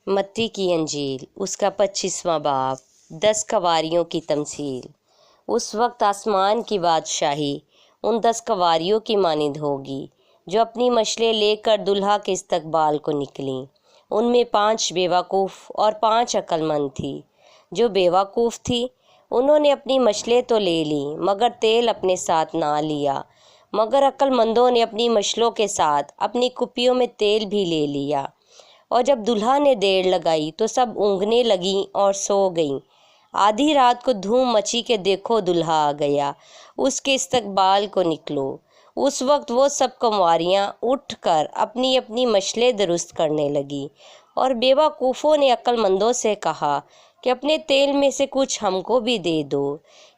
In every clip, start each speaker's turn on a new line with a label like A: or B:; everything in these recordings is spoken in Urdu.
A: متی کی انجیل اس کا 25واں باب 10 کنواریوں کی تمثیل۔ اس وقت آسمان کی بادشاہی ان 10 کنواریوں کی مانند ہوگی جو اپنی مشلیں لے کر دلہا کے استقبال کو نکلیں۔ ان میں 5 بیوقوف اور 5 عقل مند تھی۔ جو بیوقوف تھی انہوں نے اپنی مشلیں تو لے لیں مگر تیل اپنے ساتھ نہ لیا، مگر عقل مندوں نے اپنی مشلوں کے ساتھ اپنی کپیوں میں تیل بھی لے لیا۔ اور جب دلہا نے دیر لگائی تو سب اونگنے لگیں اور سو گئیں۔ آدھی رات کو دھوم مچی کہ دیکھو دلہا آ گیا، اس کے استقبال کو نکلو۔ اس وقت وہ سب کنواریاں اٹھ کر اپنی اپنی مشلیں درست کرنے لگیں، اور بیوقوفوں نے عقل مندوں سے کہا کہ اپنے تیل میں سے کچھ ہم کو بھی دے دو،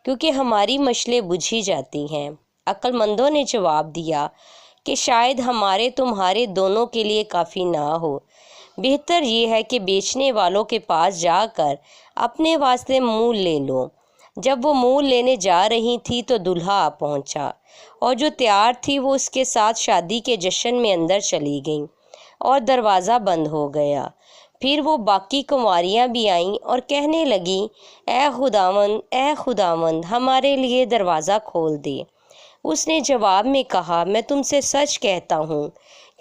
A: کیونکہ ہماری مشلیں بجھی جاتی ہیں۔ عقل مندوں نے جواب دیا کہ شاید ہمارے تمہارے دونوں کے لیے کافی نہ ہو، بہتر یہ ہے کہ بیچنے والوں کے پاس جا کر اپنے واسطے مول لے لو۔ جب وہ مول لینے جا رہی تھی تو دلہا آ پہنچا، اور جو تیار تھی وہ اس کے ساتھ شادی کے جشن میں اندر چلی گئیں، اور دروازہ بند ہو گیا۔ پھر وہ باقی کنواریاں بھی آئیں اور کہنے لگیں، اے خداوند ہمارے لیے دروازہ کھول دے۔ اس نے جواب میں کہا، میں تم سے سچ کہتا ہوں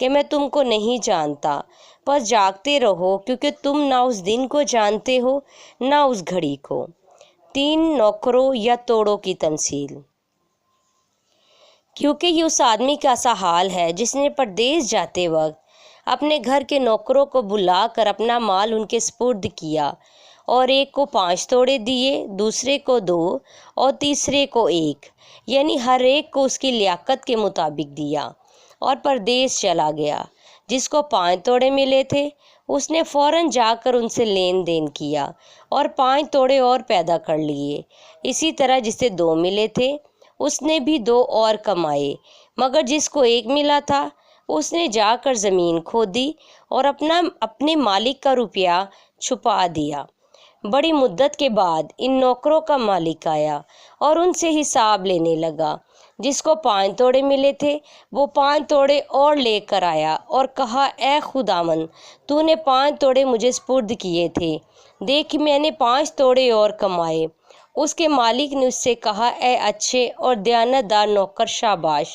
A: کہ میں تم کو نہیں جانتا، پس جاگتے رہو، کیونکہ تم نہ اس دن کو جانتے ہو نہ اس گھڑی کو۔ 3 نوکروں یا توڑوں کی تمثیل۔ کیونکہ یہ اس آدمی کا سا حال ہے جس نے پردیس جاتے وقت اپنے گھر کے نوکروں کو بلا کر اپنا مال ان کے سپرد کیا، اور ایک کو 5 توڑے دیے، دوسرے کو 2 اور تیسرے کو 1، یعنی ہر ایک کو اس کی لیاقت کے مطابق دیا، اور پردیس چلا گیا۔ جس کو 5 توڑے ملے تھے اس نے فوراً جا کر ان سے لین دین کیا اور 5 توڑے اور پیدا کر لیے۔ اسی طرح جسے 2 ملے تھے اس نے بھی 2 اور کمائے، مگر جس کو 1 ملا تھا اس نے جا کر زمین کھودی اور اپنے مالک کا روپیہ چھپا دیا۔ بڑی مدت کے بعد ان نوکروں کا مالک آیا اور ان سے حساب لینے لگا۔ جس کو 5 توڑے ملے تھے وہ 5 توڑے اور لے کر آیا اور کہا، اے خداوند تو نے 5 توڑے مجھے سپرد کیے تھے، دیکھ میں نے 5 توڑے اور کمائے۔ اس کے مالک نے اس سے کہا، اے اچھے اور دیانتدار نوکر، شاباش،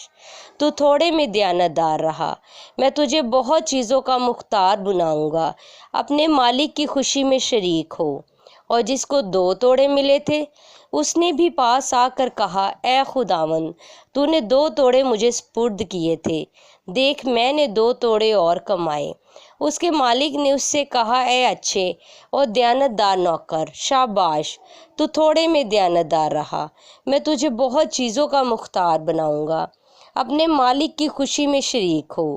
A: تو تھوڑے میں دیانتدار رہا، میں تجھے بہت چیزوں کا مختار بناؤں گا، اپنے مالک کی خوشی میں شریک ہو۔ اور جس کو 2 توڑے ملے تھے اس نے بھی پاس آ کر کہا، اے خداوند تو نے 2 توڑے مجھے سپرد کیے تھے، دیکھ میں نے 2 توڑے اور کمائے۔ اس کے مالک نے اس سے کہا، اے اچھے اور دیانتدار نوکر، شاباش، تو تھوڑے میں دیانتدار رہا، میں تجھے بہت چیزوں کا مختار بناؤں گا، اپنے مالک کی خوشی میں شریک ہو۔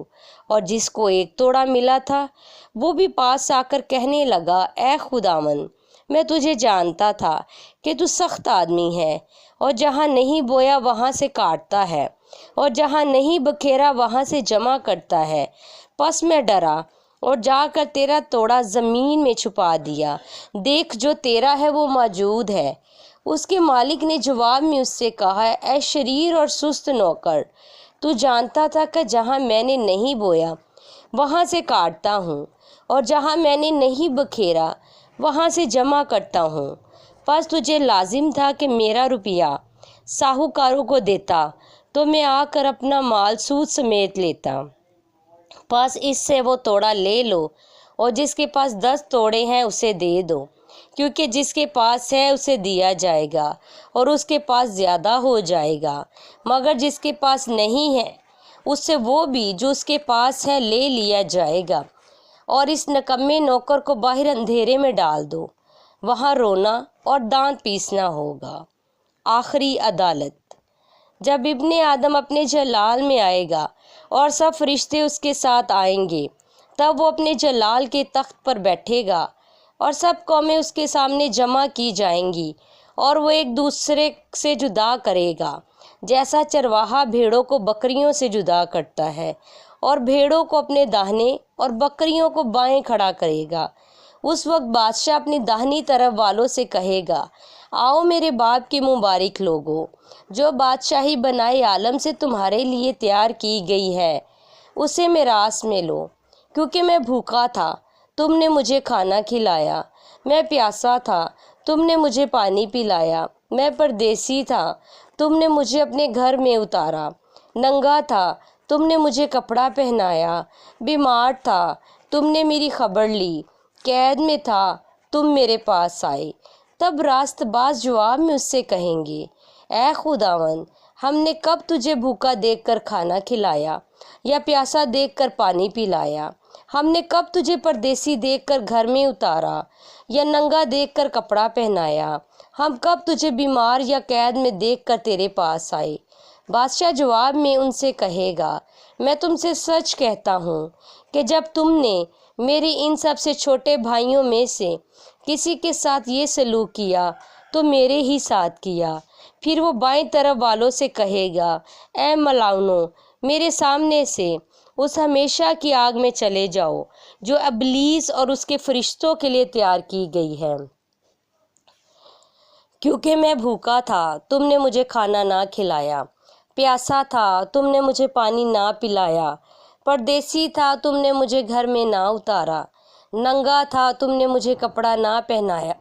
A: اور جس کو 1 توڑا ملا تھا وہ بھی پاس آ کر کہنے لگا، اے خداوند میں تجھے جانتا تھا کہ تو سخت آدمی ہے، اور جہاں نہیں بویا وہاں سے کاٹتا ہے، اور جہاں نہیں بکھیرا وہاں سے جمع کرتا ہے۔ پس میں ڈرا اور جا کر تیرا توڑا زمین میں چھپا دیا، دیکھ جو تیرا ہے وہ موجود ہے۔ اس کے مالک نے جواب میں اس سے کہا، اے شریر اور سست نوکر، تو جانتا تھا کہ جہاں میں نے نہیں بویا وہاں سے کاٹتا ہوں، اور جہاں میں نے نہیں بکھیرا وہاں سے جمع کرتا ہوں۔ پس تجھے لازم تھا کہ میرا روپیہ ساہوکاروں کو دیتا، تو میں آ کر اپنا مال سود سمیت لیتا۔ پس اس سے وہ توڑا لے لو، اور جس کے پاس 10 توڑے ہیں اسے دے دو، کیونکہ جس کے پاس ہے اسے دیا جائے گا اور اس کے پاس زیادہ ہو جائے گا، مگر جس کے پاس نہیں ہے اس سے وہ بھی جو اس کے پاس ہے لے لیا جائے گا۔ اور اس نکمے نوکر کو باہر اندھیرے میں ڈال دو، وہاں رونا اور دانت پیسنا ہوگا۔ آخری عدالت۔ جب ابن آدم اپنے جلال میں آئے گا اور سب فرشتے اس کے ساتھ آئیں گے، تب وہ اپنے جلال کے تخت پر بیٹھے گا، اور سب قومیں اس کے سامنے جمع کی جائیں گی، اور وہ ایک دوسرے سے جدا کرے گا، جیسا چرواہا بھیڑوں کو بکریوں سے جدا کرتا ہے، اور بھیڑوں کو اپنے داہنے اور بکریوں کو بائیں کھڑا کرے گا۔ اس وقت بادشاہ اپنی داہنی طرف والوں سے کہے گا، آؤ میرے باپ کے مبارک لوگو، جو بادشاہی بنائے عالم سے تمہارے لیے تیار کی گئی ہے، اسے میراث میں لو، کیونکہ میں بھوکا تھا تم نے مجھے کھانا کھلایا، میں پیاسا تھا، تم نے مجھے پانی پلایا، میں پردیسی تھا، تم نے مجھے اپنے گھر میں اتارا، ننگا تھا، تم نے مجھے کپڑا پہنایا، بیمار تھا، تم نے میری خبر لی، قید میں تھا، تم میرے پاس آئے۔ تب راست باز جواب میں اس سے کہیں گے، اے خداوند، ہم نے کب تجھے بھوکا دیکھ کر کھانا کھلایا یا پیاسا دیکھ کر پانی پلایا؟ ہم نے کب تجھے پردیسی دیکھ کر گھر میں اتارا یا ننگا دیکھ کر کپڑا پہنایا؟ ہم کب تجھے بیمار یا قید میں دیکھ کر تیرے پاس آئے؟ بادشاہ جواب میں ان سے کہے گا، میں تم سے سچ کہتا ہوں کہ جب تم نے میری ان سب سے چھوٹے بھائیوں میں سے کسی کے ساتھ یہ سلوک کیا تو میرے ہی ساتھ کیا۔ پھر وہ بائیں طرف والوں سے کہے گا، اے ملاؤنو، میرے سامنے سے اس ہمیشہ کی آگ میں چلے جاؤ جو ابلیس اور اس کے فرشتوں کے لیے تیار کی گئی ہے۔ کیونکہ میں بھوکا تھا، تم نے مجھے کھانا نہ کھلایا، پیاسا تھا، تم نے مجھے پانی نہ پلایا، پردیسی تھا، تم نے مجھے گھر میں نہ اتارا، ننگا تھا، تم نے مجھے کپڑا نہ پہنایا،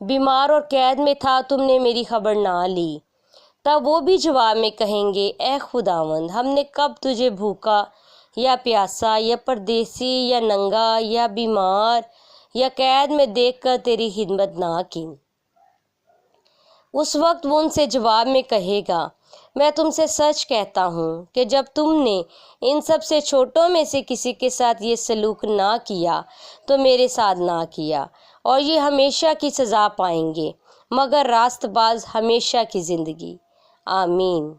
A: بیمار اور قید میں تھا، تم نے میری خبر نہ لی۔ تب وہ بھی جواب میں کہیں گے، اے خداوند، ہم نے کب تجھے بھوکا یا پیاسا یا پردیسی یا ننگا یا بیمار یا قید میں دیکھ کر تیری خدمت نہ کی؟ اس وقت وہ ان سے جواب میں کہے گا، میں تم سے سچ کہتا ہوں کہ جب تم نے ان سب سے چھوٹوں میں سے کسی کے ساتھ یہ سلوک نہ کیا تو میرے ساتھ نہ کیا۔ اور یہ ہمیشہ کی سزا پائیں گے، مگر راست باز ہمیشہ کی زندگی۔ آمین۔